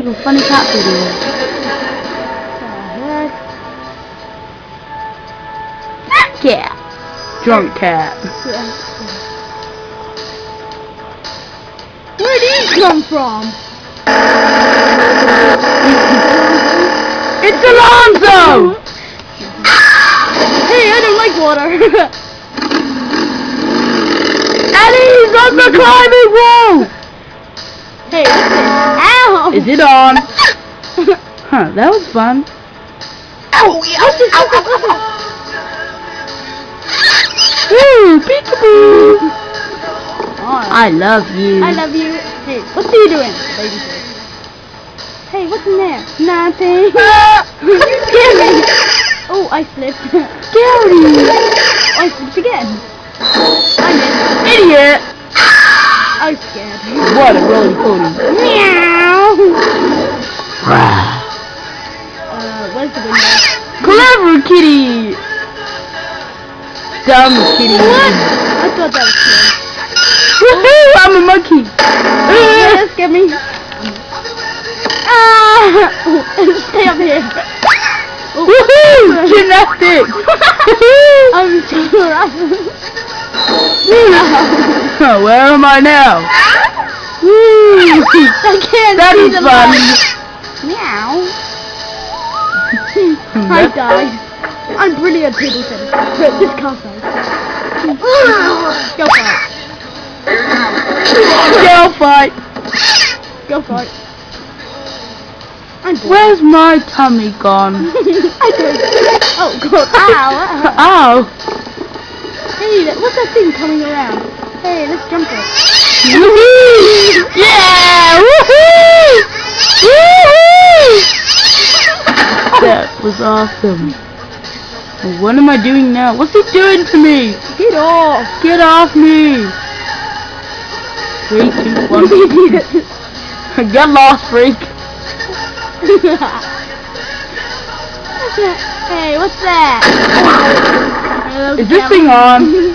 make a funny cat video. Cat. Drunk cat. Where did he come from? It's Alonzo! Hey, I don't like water. Eddie's on the climbing wall! Hey, what's this? Ow! Is it on? Huh, that was fun. Ow! What's this? Ooh, peekaboo! I love you. I love you. Hey, what's he doing? Baby. Hey, what's in there? Nothing. You scared me. Oh, I slipped. Scary! I slipped again. I missed. Idiot! I'm scared. What a roly poly. Meow. Where's the window? Clever kitty! Dumb kitty. What? I thought that was close. Woohoo! I'm a monkey. Yeah, that scared me. Stay up here. Woohoo! Gymnastics! I'm so Oh, where am I now? Woo! I can't That see is the fun. light. Meow. I died. I'm brilliant at table tennis. This can't die. Go fight. Go fight! Go fight. I'm bored. Where's my tummy gone? I don't. Oh god. Ow. Ow! Hey, what's that thing coming around? Hey, let's jump it. Woohoo! Yeah! Woohoo! Woohoo! That was awesome. Well, what am I doing now? What's he doing to me? Get off. Get off me! 3, 2, 1. Get lost, freak! Hey, what's that? Is this thing on?